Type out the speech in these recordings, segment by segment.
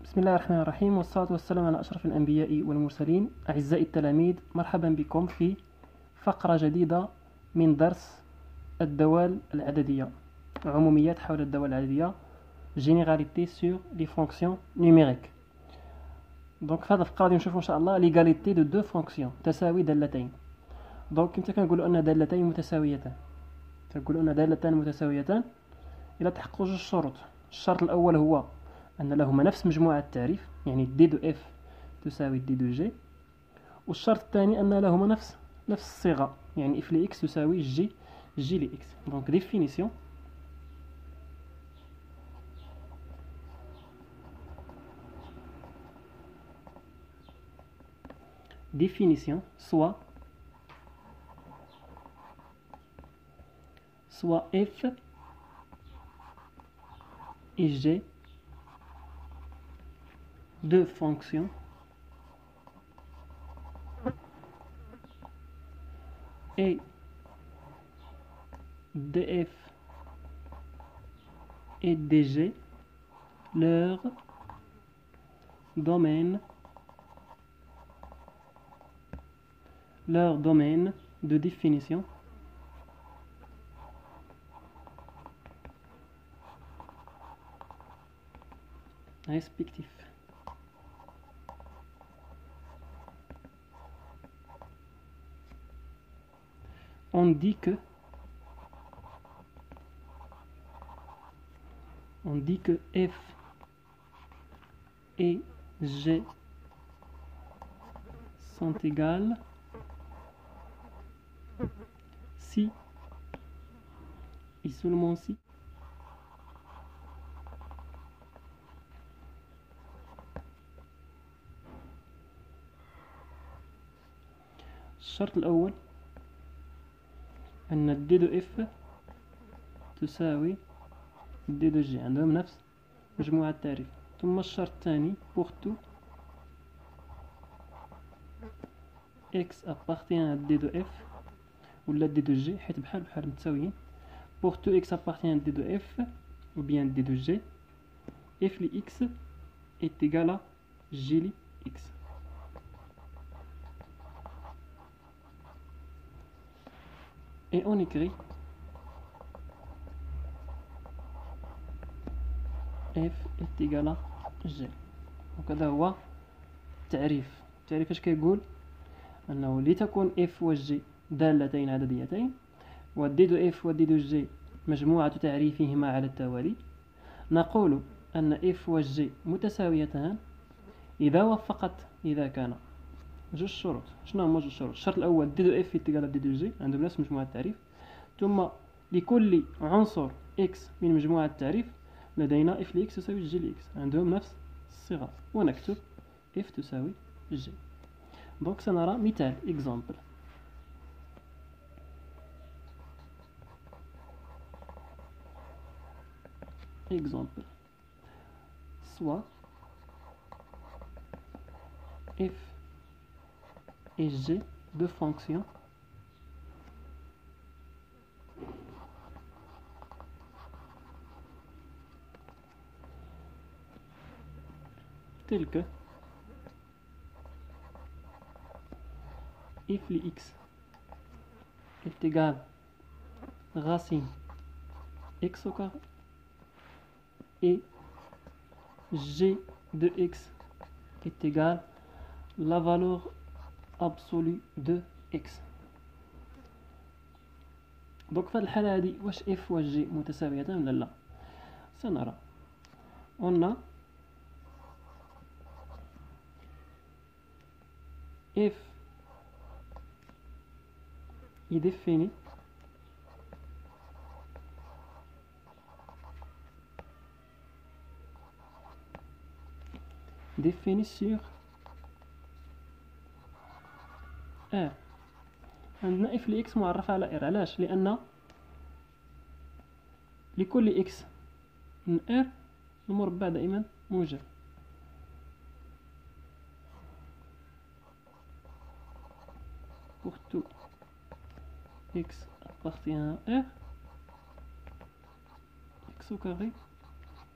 بسم الله الرحمن الرحيم، والصلاة والسلام على أشرف الأنبياء والمرسلين. أعزائي التلاميذ، مرحبا بكم في فقرة جديدة من درس الدوال العددية، عموميات حول الدوال العددية، Généralité sur les fonctions numériques. دونك في هذه الفقرة غادي نشوفوا إن شاء الله ليغاليتي دو دو فونكسيون، تساوي دالتين. دونك كنت كنقولوا أن دالتين متساويتان، تنقولوا أن دالتان متساويتان إلى تحققوا جوج شروط. الشرط الأول هو أن لهما نفس مجموعة التعريف، يعني دي دو اف تساوي دي دو جي. والشرط الثاني أن لهما نفس الصيغة، يعني اف لإكس تساوي جي لإكس. دونك ديفينيسيون soit f et g deux fonctions et df et dg leur domaine de définition respectif. On dit que f et g sont égales si et seulement si الشرط الأول أن دي دو اف تساوي دي دو جي، عندهم نفس مجموعة التعريف. ثم الشرط الثاني pour tout x appartient à d de f ولا d de g، حيت بحال متساويين. pour tout x appartient à d de f ou bien d de g, f li x est égal à g li x. Et on écrit f est égal à g. donc هذا هو التعريف. اش كيقول؟ انه لتكون f و g دالتين عدديتين، والدي دو f والدي دو g مجموعة تعريفهما على التوالي، نقول ان f و g متساويتان إذا كان جوج شروط. شنو هما جوج شروط؟ الشرط الأول دي دو اف يتقال دي دو جي، عندهم نفس مجموعة التعريف. ثم لكل عنصر اكس من مجموعة التعريف لدينا اف لإكس تساوي جي لإكس، عندهم نفس الصيغة، ونكتب اف تساوي جي. دونك سنرى مثال example. soit f et g de fonctions telles que f li x est égal racine x au carré et g de x est égal la valeur absolue de x. donc في هذه الحالة هذه واش f و g متساويتان ولا لا؟ سنرى. on a f est défini sur R. عندنا اف لإكس معرفة على R. علاش؟ لأن لكل إكس من R المربع دائما موجب. pour tout x appartient à R, x au carré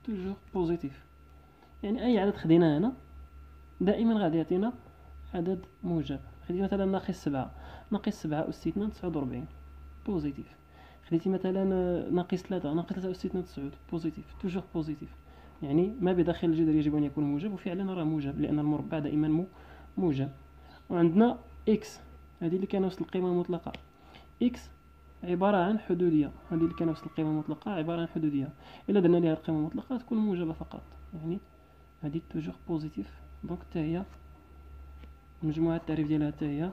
toujours positif. يعني أي عدد خديناه هنا دائما غادي يعطينا عدد موجب. خديتي مثلا ناقص 7، ناقص 7 أس 2 49 بوزيتيف. خديتي مثلا ناقص 3، ناقص 3 أس 2 9 بوزيتيف، توجور بوزيتيف. يعني ما بداخل الجذر يجب أن يكون موجب، وفعلا راه موجب لأن المربع دائما موجب. وعندنا إكس، هذه اللي كنفس القيمة المطلقة. إكس عبارة عن حدودية، هذه اللي كنفس القيمة المطلقة عبارة عن حدودية. إلا درنا لها القيمة المطلقة تكون موجبة فقط، يعني هذه توجور بوزيتيف. دونك حتى هي مجموعة التعريف ديالها حتى هي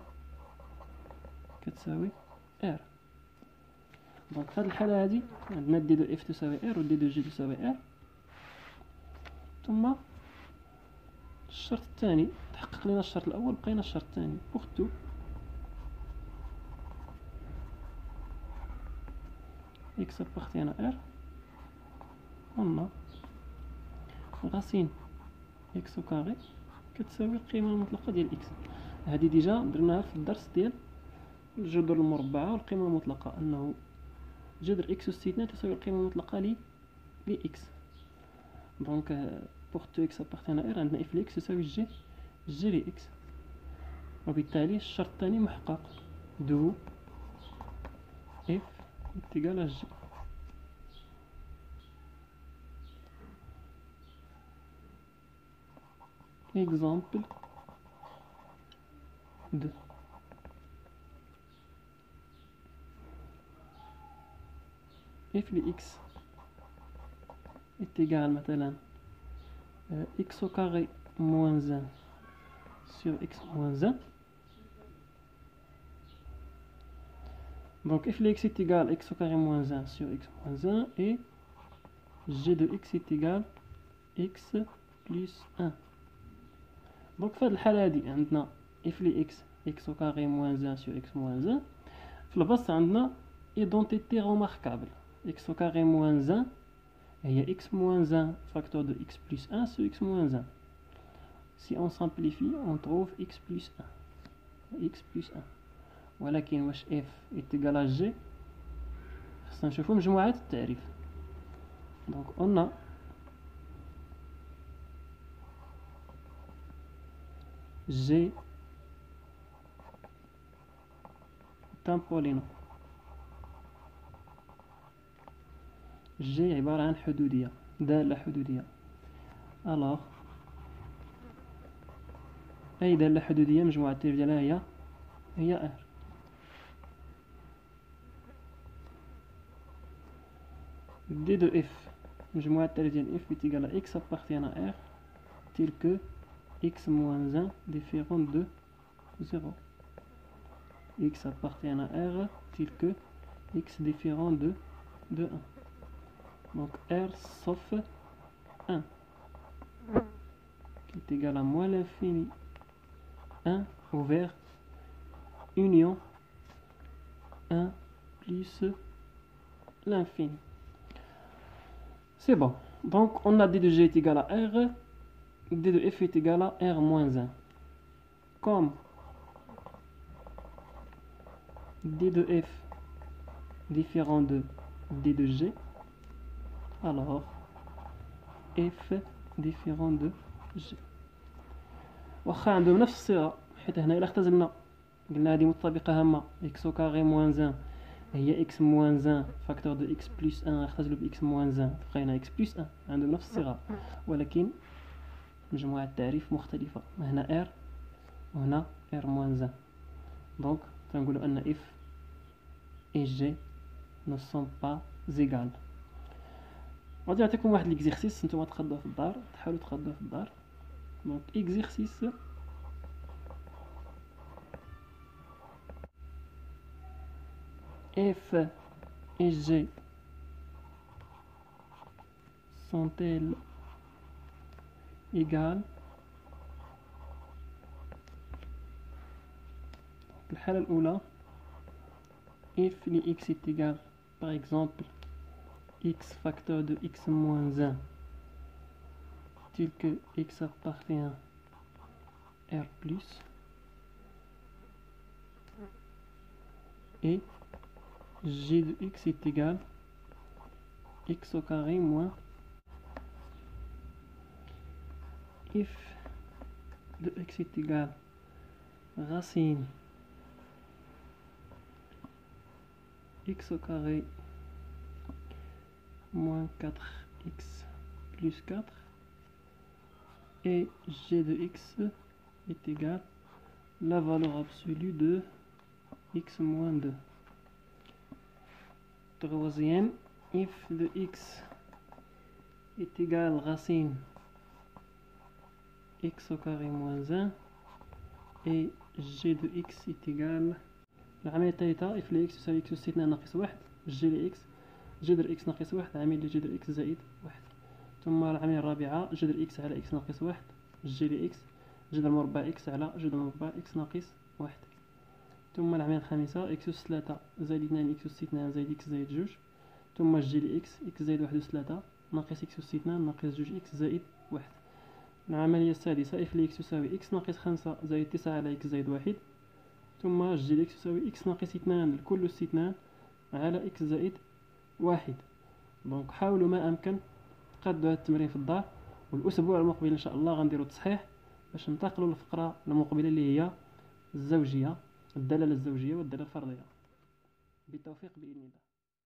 كتساوي ار. دونك في هذه الحالة هذه عندنا دي دو اف تساوي ار و دي دو جي تساوي ار. ثم الشرط الثاني تحقق لنا الشرط الأول، بقينا الشرط الثاني. pour tout x appartient à R، on a racine x au carré كتساوي القيمة المطلقة ديال x. هذه ديجا درناها في الدرس ديال الجذر المربعة والقيمة المطلقة، أنه جذر x أس 2 تساوي القيمة المطلقة ل x. دونك pour tout x appartient à R عندنا f لx يساوي g لx، وبالتالي الشرط الثاني محقق. دو f égal à g. Exemple 2. f de x est égal مثلا x au carré moins 1 sur x moins 1. Donc f de x est égal x au carré moins 1 sur x moins 1 et g de x est égal x plus 1. Donc في هذه الحالة هذه عندنا f de x au carré moins 1 sur x moins 1. في البسط عندنا identité remarquable. X au carré moins 1 et x moins 1 facteur de x plus 1 sur x moins 1. Si on simplifie, on trouve x plus 1. X plus 1. ولكن واش f est égal à g؟ خصنا نشوفو مجموعات التعريف. Donc on a g تامبولينو. g عبارة عن حدودية، دالة حدودية. alors أي دالة حدودية مجموعة التعريف ديالها هي r. d de f مجموعة التعريف ديال f est égal à x appartient à r tel que x moins 1 différent de 0. X appartient à R tel que x différent de 1. Donc R sauf 1 qui est égal à moins l'infini 1 ouvert union 1 plus l'infini. C'est bon. Donc on a d de g est égal à R, d de f est égal à R moins 1. Comme d de f différent de d de g, alors f différent de g. واخا عندهم نفس الصيغة، حيت هنا إلا اختزلنا قلنا هذه متطابقة هامة x au carré moins 1 هي x moins 1 facteur de x plus 1 اختزلوا ب x moins 1 بقينا x plus 1. عندهم نفس الصيغة ولكن مجموعة التعريف مختلفة، هنا r وهنا r moins 1. donc تنقولوا أن f et g ne sont pas égales. غادي نعطيكم واحد ليكزيرسيس نتوما تخدوه في الدار، تحاولوا تخدوه في الدار. donc exercice f et g sont-elles égales؟ الحالة الأولى f de x est égal par exemple x facteur de x moins 1 tel que x appartient r plus et g de x est égal x au carré moins if de x est égal racine x au carré moins 4x plus 4 et g de x est égal la valeur absolue de x moins 2. Troisième, if de x est égal racine x au carré moins 1 et g de x est égal العملية الثالثة if ل x يساوي x أس 2 ناقص 1 g ل x جذر x ناقص 1 عامل لجذر x زائد 1. ثم العملية الرابعة جذر x على x ناقص 1 g ل x جذر مربع x على جذر مربع x ناقص 1. ثم العملية الخامسة x أس 3 زائد 2 x أس 2 زائد x زائد 2. ثم g ل x x زائد 1 أس 3 ناقص x أس 2 ناقص 2 x زائد 1. العملية السادسة if ل x يساوي x ناقص 5 زائد 9 على x زائد 1. ثم g ل x يساوي x ناقص 2 لكل أس 2 على x زائد 1. دونك حاولوا ما أمكن تقادوا هذا التمرين في الدار، والأسبوع المقبل إن شاء الله غنديروا تصحيح باش ننتقلوا للفقرة المقبلة اللي هي الزوجية، الدلالة الزوجية والدلالة الفردية. بالتوفيق بإذن الله.